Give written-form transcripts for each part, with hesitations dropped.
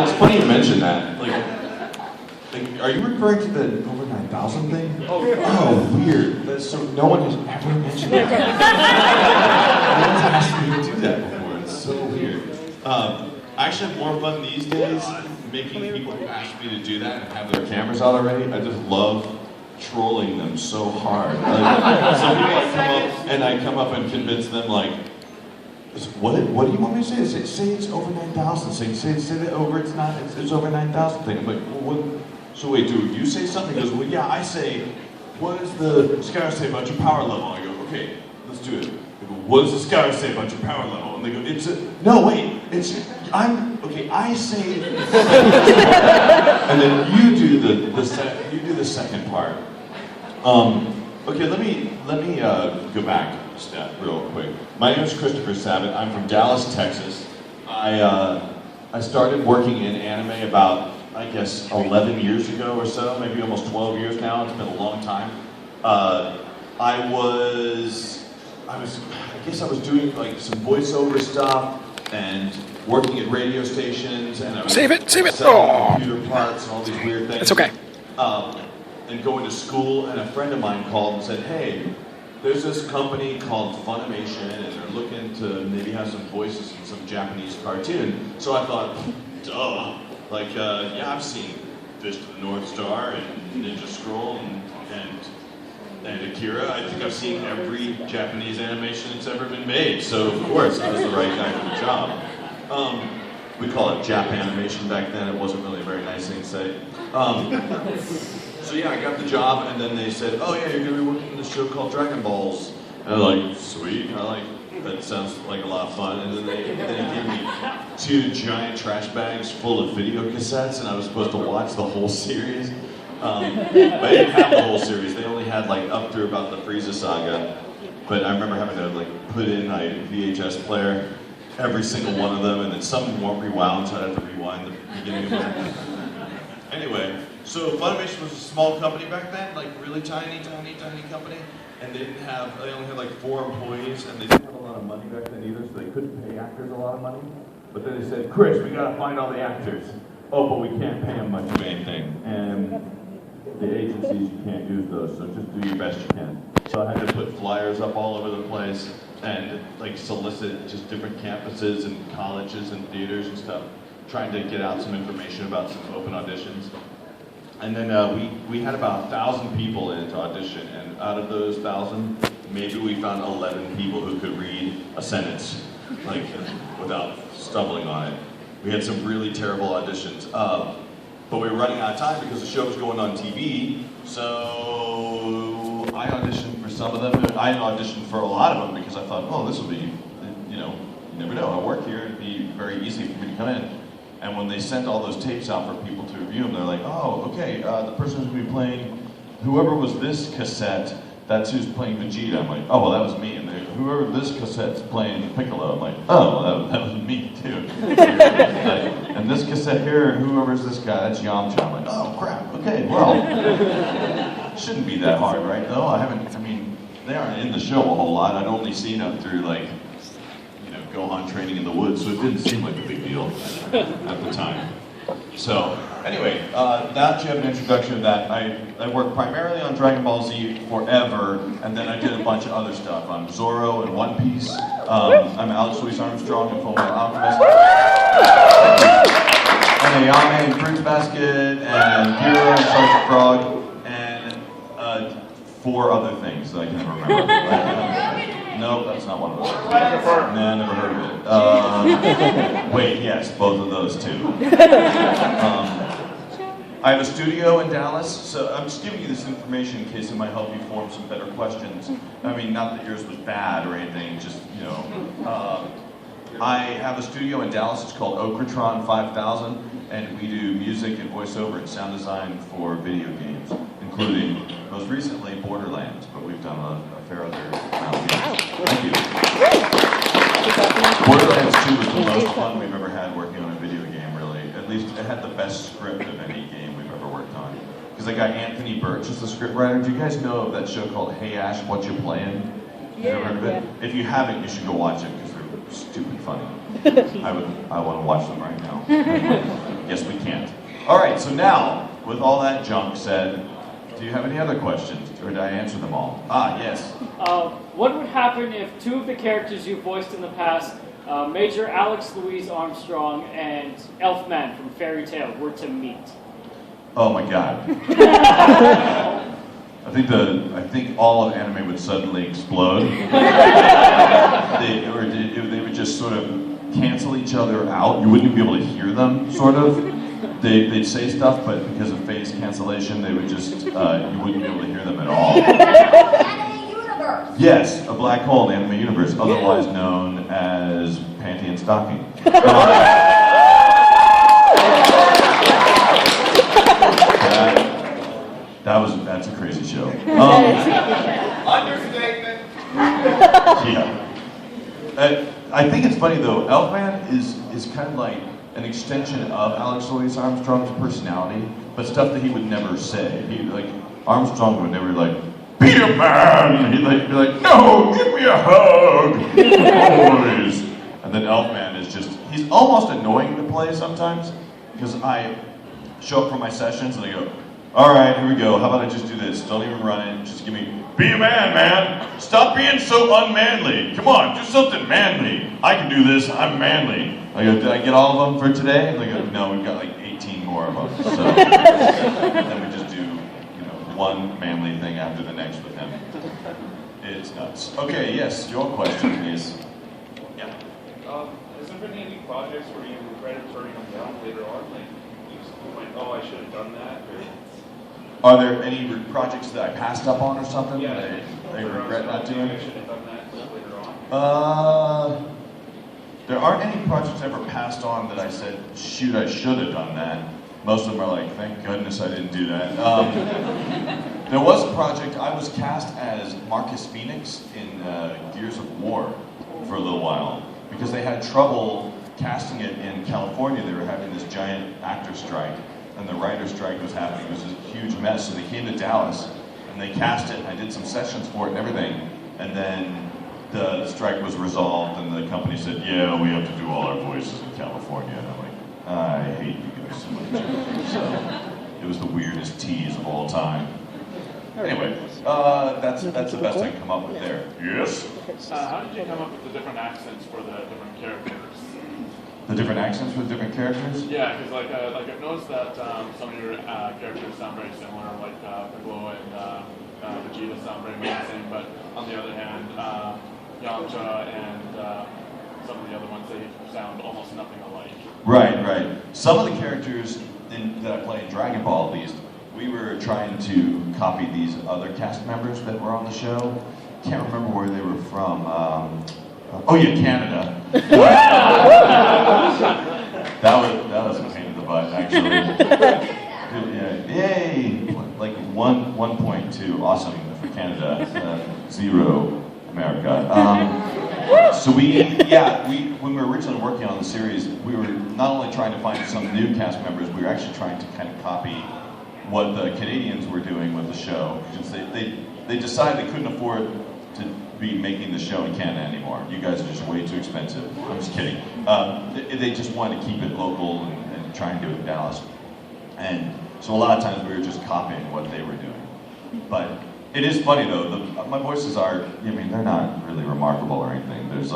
It's funny you mention that. Like, are you referring to the over 9,000 thing? Oh, weird. So no one has ever mentioned that. No one's asked me to do that before. It's so weird. I actually have more fun these days making people who ask me to do that and have their cameras out already. I just love trolling them so hard. Like, some people I come up and convince them like, what do you want me to say? Say it's over 9,000. Say that over it's over 9,000 thing. I'm like, well, what? So wait, do you say something? He goes, well, yeah, I say, what does the scout say about your power level? I go, okay, let's do it. They go, what does the scout say about your power level? And they go, I say, and then you do the second part. Okay, let me go back a step real quick. My name is Christopher Sabat. I'm from Dallas, Texas. I started working in anime about, I guess, 11 years ago or so, maybe almost 12 years now. It's been a long time. I guess I was doing like some voiceover stuff and working at radio stations, and I was save it. selling computer parts and all these weird things. It's okay. And going to school, and a friend of mine called and said, hey, there's this company called Funimation, and they're looking to maybe have some voices in some Japanese cartoon. So I thought, duh. Like, yeah, I've seen Fist of the North Star and Ninja Scroll and Akira. I think I've seen every Japanese animation that's ever been made. So, of course, I was the right guy for the job. We call it Jap animation back then. It wasn't really a very nice thing to say. So yeah, I got the job, and then they said, oh yeah, you're going to be working on this show called Dragon Balls. And I was like, sweet. That sounds like a lot of fun. And then they gave me 2 giant trash bags full of video cassettes, and I was supposed to watch the whole series. But I didn't have the whole series. They only had like up through about the Frieza saga. But I remember having to like put in my VHS player, every single one of them, and then some weren't rewound, so I had to rewind the beginning of it. Anyway, so Funimation was a small company back then, like really tiny company. And they only had like 4 employees, and they didn't have a lot of money back then either, so they couldn't pay actors a lot of money. But then they said, Chris, we gotta find all the actors. Oh, but we can't pay them much of anything. And the agencies, you can't use those, so just do your best you can. So I had to put flyers up all over the place and like solicit just different campuses and colleges and theaters and stuff, trying to get out some information about some open auditions. And then we had about 1,000 people in to audition, and out of those 1,000, maybe we found 11 people who could read a sentence, like without stumbling on it. We had some really terrible auditions, but we were running out of time because the show was going on TV. So I auditioned for some of them. I auditioned for a lot of them because I thought, oh, this will be, you never know. I work here; it'd be very easy for me to come in. And when they sent all those tapes out for people to review them, they're like, oh, okay, the person who's going to be playing, whoever was this cassette, that's who's playing Vegeta. I'm like, oh, well, that was me. And whoever this cassette's playing Piccolo, I'm like, oh, well, that was me, too. And this cassette here, whoever's this guy, that's Yamcha. I'm like, oh, crap, okay, well, shouldn't be that hard, right, though? They aren't in the show a whole lot. I'd only seen them through, like, Gohan training in the woods, so it didn't seem like a big deal at the time. So, anyway, now that you have an introduction to that, I worked primarily on Dragon Ball Z forever, and then I did a bunch of other stuff. I'm Zoro in One Piece, I'm Alex Louis Armstrong in Fullmetal Alchemist, and Ayame in Fruits Basket, and Hero in Sergeant Frog, and 4 other things that I can never remember. Nope, that's not one of those. Nah, never heard of it. Wait, yes, both of those too. I have a studio in Dallas, so I'm just giving you this information in case it might help you form some better questions. I mean, not that yours was bad or anything, just, I have a studio in Dallas, it's called Okratron 5000, and we do music and voiceover and sound design for video games, including, most recently, Borderlands, but we've done a fair other amount of games. Thank you. Borderlands 2 was the most fun we've ever had working on a video game, really. At least it had the best script of any game we've ever worked on. Because that guy Anthony Birch is the scriptwriter. Do you guys know of that show called Hey Ash, What You Playin'? You ever heard of it? If you haven't, you should go watch it because they're stupid funny. I want to watch them right now. Yes, we can't. All right, so now, with all that junk said, do you have any other questions, or did I answer them all? Ah, yes. What would happen if two of the characters you voiced in the past, Major Alex Louise Armstrong and Elfman from Fairy Tale, were to meet? Oh my God. I think all of anime would suddenly explode. They would just sort of cancel each other out. You wouldn't be able to hear them, sort of. They'd say stuff, but because of phase cancellation, they would just, you wouldn't be able to hear them at all. Anime universe! Yes, a black hole in the anime universe, otherwise known as Panty and Stocking. That's a crazy show. Understatement! Yeah. I think it's funny though, Elfman is kind of like an extension of Alex Louis Armstrong's personality, but stuff that he would never say. Armstrong would never be a man! He'd be like, no, give me a hug! Always! And then Elfman is he's almost annoying to play sometimes, because I show up for my sessions and I go, all right, here we go, how about I just do this? Don't even run it, just give me, be a man! Stop being so unmanly! Come on, do something manly! I can do this, I'm manly. I go, did I get all of them for today? And they go, no, we've got 18 more of them. So then we just do, one manly thing after the next with him. It's nuts. Okay, yes, your question is, yeah. Has there been any projects where you regretted turning them down later on? You went, oh, I should have done that? Are there any projects that I passed up on or something Yeah, that I regret not doing? I should have done that later on. There aren't any projects I ever passed on that I said, shoot, I should have done that. Most of them are like, thank goodness I didn't do that. There was a project, I was cast as Marcus Phoenix in Gears of War for a little while, because they had trouble casting it in California. They were having this giant actor strike, and the writer strike was happening. It was a huge mess, so they came to Dallas, and they cast it, and I did some sessions for it and everything, and then the strike was resolved, and the company said, yeah, we have to do all our voices in California. And I'm like, I hate you guys so much. So it was the weirdest tease of all time. Anyway, that's the best I can come up with there. Yes? How did you come up with the different accents for the different characters? The different accents with different characters? Yeah, because I've noticed that some of your characters sound very similar, like Piccolo and Vegeta sound very much the same, but on the other hand, Yamcha and some of the other ones, they sound almost nothing alike. Right. Some of the characters that I play in Dragon Ball, at least, we were trying to copy these other cast members that were on the show. Can't remember where they were from. Canada. that was a pain in the butt, actually. Yeah, yay! 1.2, awesome for Canada. 0, America. So when we were originally working on the series, we were not only trying to find some new cast members, we were actually trying to kind of copy what the Canadians were doing with the show. Because they decided they couldn't afford to be making the show in Canada anymore. You guys are just way too expensive. I'm just kidding. They just wanted to keep it local and try and do it in Dallas. And so a lot of times we were just copying what they were doing. But it is funny though, my voices are, they're not really remarkable or anything. There's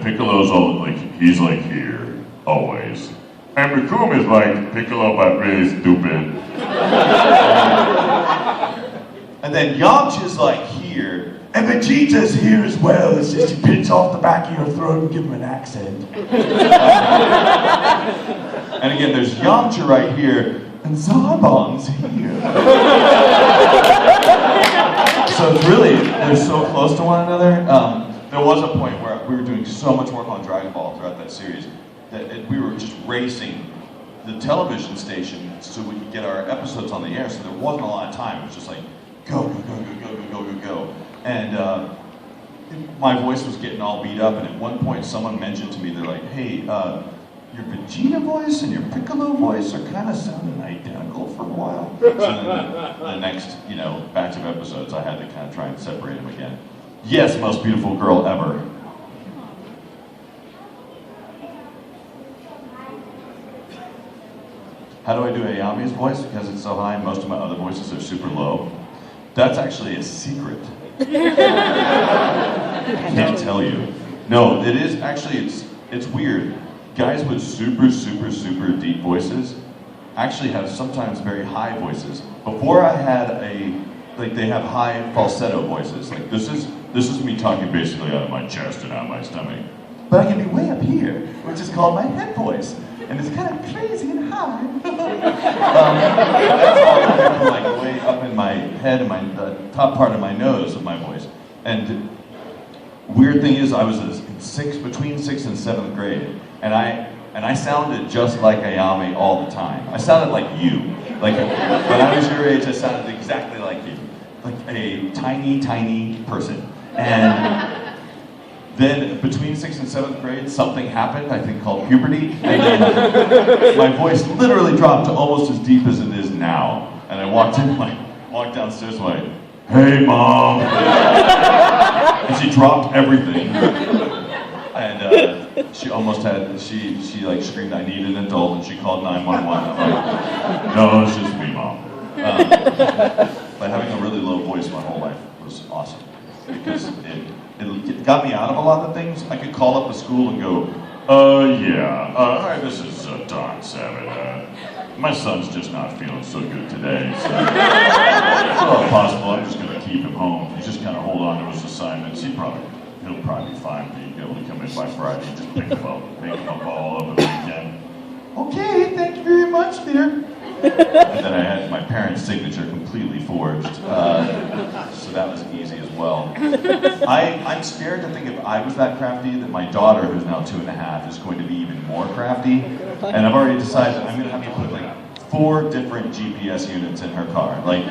Piccolo's he's here, always. And Rikum is like Piccolo but really stupid. And then Yamcha's here, and Vegeta's here as well. It's just you pinch off the back of your throat and give him an accent. And again, there's Yamcha right here, and Zarbon's here. So it's really, they're so close to one another. There was a point where we were doing so much work on Dragon Ball throughout that series that we were just racing the television station so we could get our episodes on the air, so there wasn't a lot of time. It was just go. And my voice was getting all beat up, and at one point someone mentioned to me, they're like, hey, your Vegeta voice and your Piccolo voice are kind of sounding identical for a while. So then the next, batch of episodes, I had to kind of try and separate them again. Yes, most beautiful girl ever. How do I do Ayame's voice? Because it's so high, most of my other voices are super low. That's actually a secret. Can't tell you. No, it is actually, it's weird. Guys with super, super, super deep voices actually have sometimes very high voices. Before I had they have high falsetto voices. Like this is me talking basically out of my chest and out of my stomach. But I can be way up here, which is called my head voice. And it's kind of crazy and high. That's all like way up in my head and the top part of my nose of my voice. And weird thing is, I was between 6th and 7th grade, and I sounded just like Ayame all the time. I sounded like you. Like when I was your age, I sounded exactly like you, like a tiny, tiny person. And then between 6th and 7th grade, something happened, I think called puberty, and my voice literally dropped to almost as deep as it is now. And I walked downstairs like, "Hey, Mom!" And she dropped everything. And she almost had, she like screamed, "I need an adult," and she called 911. I'm like, "No, it's just me, Mom." But having a really low voice my whole life was awesome, because it got me out of a lot of things. I could call up a school and go, "Hi, this is Don Sabat. My son's just not feeling so good today, so it's all possible. I'm just going to keep him home. He's just kind of hold on to his assignments. He'll probably be fine. He'll be able to come in by Friday and just pick him up all over the weekend." "Okay, thank you very much, dear." And then I had my parents' signature completely forged, so that was easy as well. I'm scared to think if I was that crafty, that my daughter, who's now 2.5, is going to be even more crafty. And I've already decided I'm going to have to put like 4 different GPS units in her car, like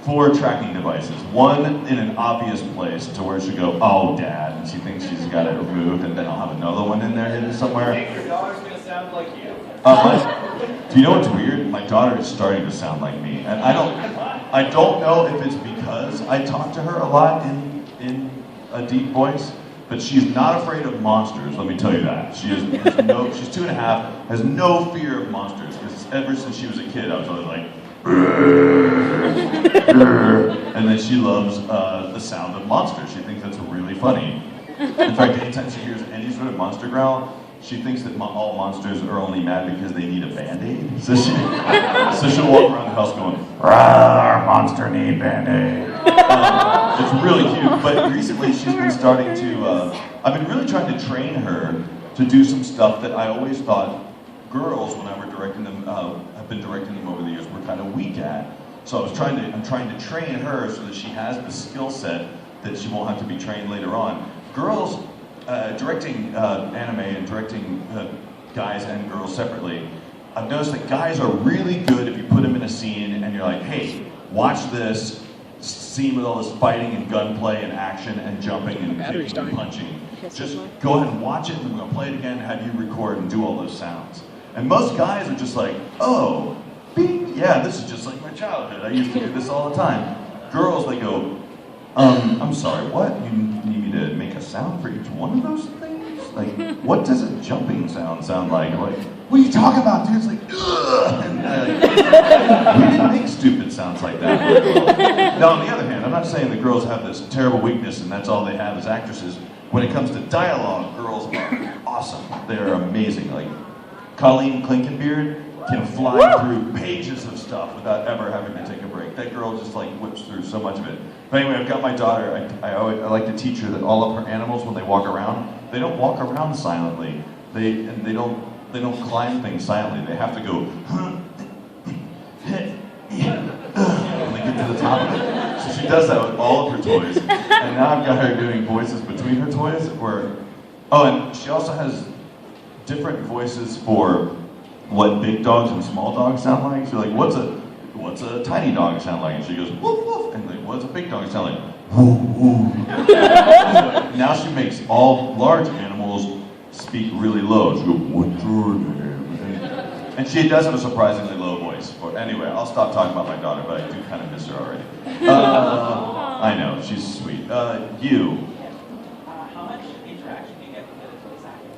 4 tracking devices. One in an obvious place to where she'll go, "Oh, Dad," and she thinks she's got it removed, and then I'll have another one in there hidden somewhere. I think your daughter's going to sound like you. Do you know what's weird? My daughter is starting to sound like me, and I don't know if it's because I talk to her a lot in a deep voice, but she's not afraid of monsters. Let me tell you that. She's 2.5, has no fear of monsters, because ever since she was a kid, I was always like, and then she loves the sound of monsters. She thinks that's really funny. In fact, anytime she hears any sort of monster growl, she thinks that all monsters are only mad because they need a Band-Aid. So she'll walk around the house going, "Our monster need Band-Aid." It's really cute. But recently she's been starting to, I've been really trying to train her to do some stuff that I always thought girls, when I were directing them, have been directing them over the years, were kind of weak at. So I'm trying to train her so that she has the skill set that she won't have to be trained later on. Girls, directing anime and directing guys and girls separately, I've noticed that guys are really good if you put them in a scene and you're like, "Hey, watch this scene with all this fighting and gunplay and action and jumping and kicking and punching. Just go ahead and watch it, and we're going to play it again, have you record and do all those sounds." And most guys are just like, "Oh, beep, yeah, this is just like my childhood. I used to do this all the time." Girls, they go, "I'm sorry, what? You need me to make a sound for each one of those things? Like, what does a jumping sound like?" I'm like, "What are you talking about, dude?" It's like, "Ugh!" And we didn't make stupid sounds like that. Now, on the other hand, I'm not saying that girls have this terrible weakness and that's all they have as actresses. When it comes to dialogue, girls are awesome. They're amazing. Like, Colleen Clinkenbeard can fly through pages of stuff without ever having to take a break. That girl just like whips through so much of it. But anyway, I've got my daughter. I like to teach her that all of her animals, when they walk around, they don't walk around silently. They don't climb things silently. They have to go when they get to the top of it. So she does that with all of her toys. And now I've got her doing voices between her toys. And she also has different voices for what big dogs and small dogs sound like. So like, what's a tiny dog sound like? And she goes, "Woof woof." And like, what's a big dog sound like? Woo woo. Now she makes all large animals speak really low. She goes, "What's your name?" And she does have a surprisingly low voice. Anyway, I'll stop talking about my daughter, but I do kind of miss her already. I know, she's sweet. You. How much interaction do you get with the voice acting?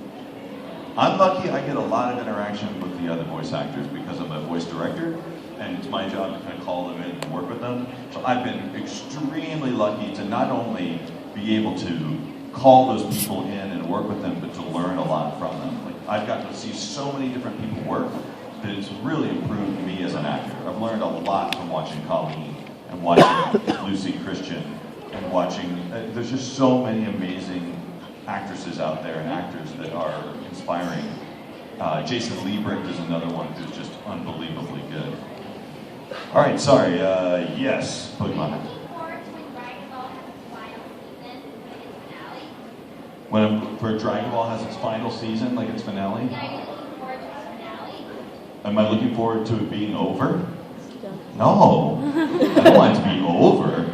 I'm lucky I get a lot of interaction with the other voice actors because I'm a voice director, and it's my job to kind of call them in and work with them. So I've been extremely lucky to not only be able to call those people in and work with them, but to learn a lot from them. Like, I've gotten to see so many different people work that it's really improved me as an actor. I've learned a lot from watching Colleen and watching Lucy Christian and watching, there's just so many amazing actresses out there and actors that are inspiring. Jason Liebricht is another one who's just unbelievably good. All right, sorry, yes, Pokemon. For Dragon Ball has its final season, like its finale? Am I looking forward to it being over? No, I don't want it to be over.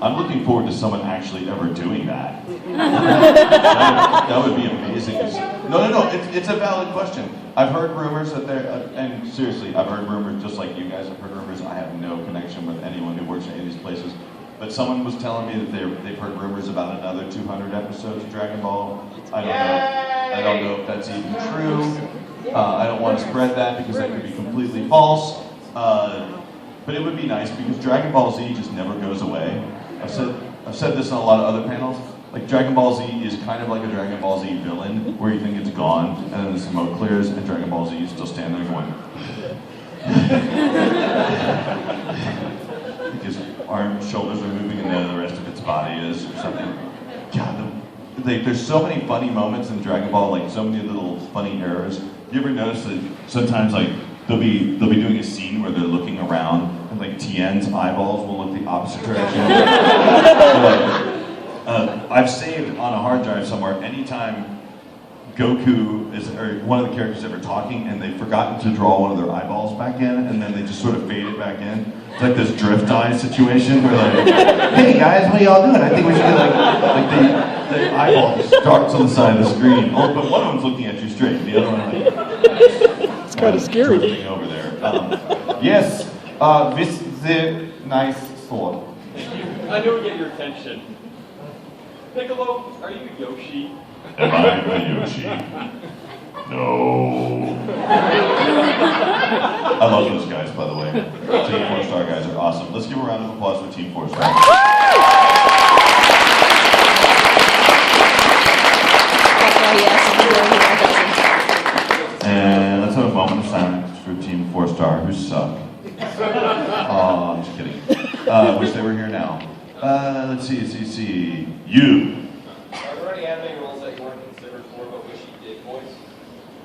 I'm looking forward to someone actually ever doing that. That would be amazing. No, it's a valid question. I've heard rumors that and seriously, I've heard rumors just like you guys have heard rumors. I have no connection with anyone who works in any of these places. But someone was telling me that they've heard rumors about another 200 episodes of Dragon Ball. I don't know if that's even true. I don't want to spread that because that could be completely false. But it would be nice because Dragon Ball Z just never goes away. I've said this on a lot of other panels. Like, Dragon Ball Z is kind of like a Dragon Ball Z villain, where you think it's gone, and then the smoke clears, and Dragon Ball Z is still standing there going. Because arms, shoulders are moving, and then the rest of its body is, or something. God, there's so many funny moments in Dragon Ball, like so many little funny errors. You ever notice that sometimes, like, they'll be doing a scene where they're looking around, and like Tien's eyeballs will look the opposite direction. I've saved on a hard drive somewhere anytime Goku or one of the characters ever talking, and they've forgotten to draw one of their eyeballs back in, and then they just sort of fade it back in. It's like this drift eye situation where like, hey guys, what are y'all doing? I think we should get like the eyeball just starts on the side of the screen. Oh, but one of them's looking at you straight, the other one like. It's kind of scary. Over there. Yes, this is the nice sword. I know we get your attention. Piccolo, are you Yoshi? Am I a Yoshi? No. I love those guys, by the way. Team 4-Star guys are awesome. Let's give a round of applause for Team 4-Star. And let's have a moment of silence for Team 4-Star, who suck. Oh, I'm just kidding. Wish they were here now. Let's see. You. Are there any anime roles that you weren't considered for but wish you did voice?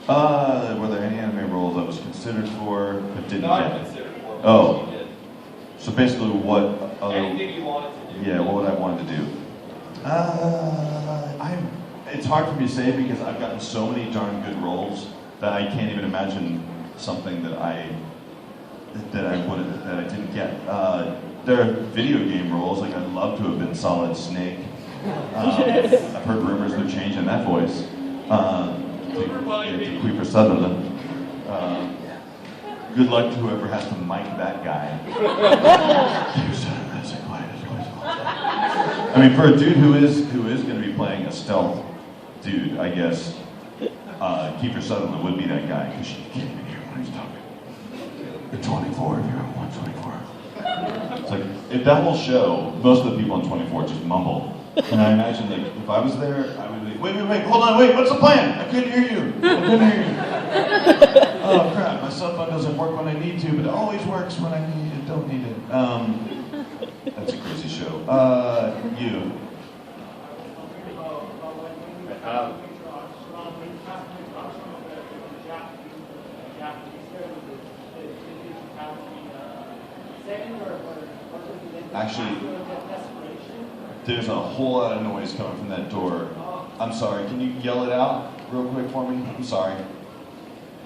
Were there any anime roles I was considered for but didn't Not get? considered for but Oh. wish you did. So basically what other... Anything you wanted to do. Yeah, what would I want to do? It's hard for me to say because I've gotten so many darn good roles that I can't even imagine something that I didn't get. There are video game roles, like I'd love to have been Solid Snake. I've heard rumors they're changing that voice to Christopher Sabat. Good luck to whoever has to mic that guy. I mean, for a dude who is going to be playing a stealth dude, I guess Kiefer Sutherland would be that guy because you can't even hear when he's talking. You're 24 if you're on 124. It's like, if that whole show, most of the people on 24 just mumble. And I imagine, like, if I was there, I would be, wait, hold on, what's the plan? I couldn't hear you. Oh, crap, my cell phone doesn't work when I need to, but it always works when I don't need it. That's a crazy show. You. Actually, there's a whole lot of noise coming from that door. I'm sorry, can you yell it out real quick for me? I'm sorry.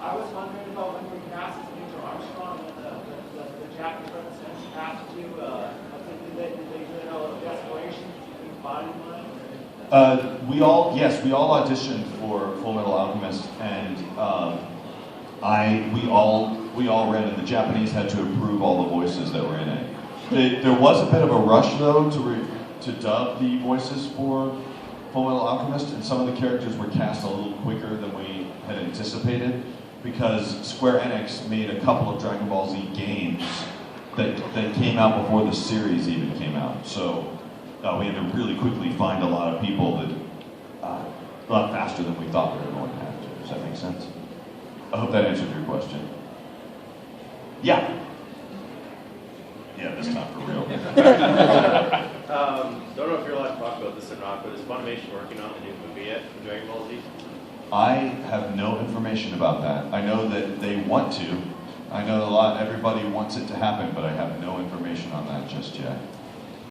I was wondering about when we passed Major Armstrong and the Japanese representative passed you, did they do a desperation in body mind? We all auditioned for Full Metal Alchemist, and we all read it. The Japanese had to approve all the voices that were in it. There was a bit of a rush though to dub the voices for Fullmetal Alchemist, and some of the characters were cast a little quicker than we had anticipated, because Square Enix made a couple of Dragon Ball Z games that came out before the series even came out. So we had to really quickly find a lot of people that a lot faster than we thought we were going to have to. Does that make sense? I hope that answered your question. Yeah. Yeah, this time for real. Don't know if you're allowed to talk about this or not, but is Funimation working on the new movie yet for Dragon Ball Z? I have no information about that. I know that they want to. I know everybody wants it to happen, but I have no information on that just yet.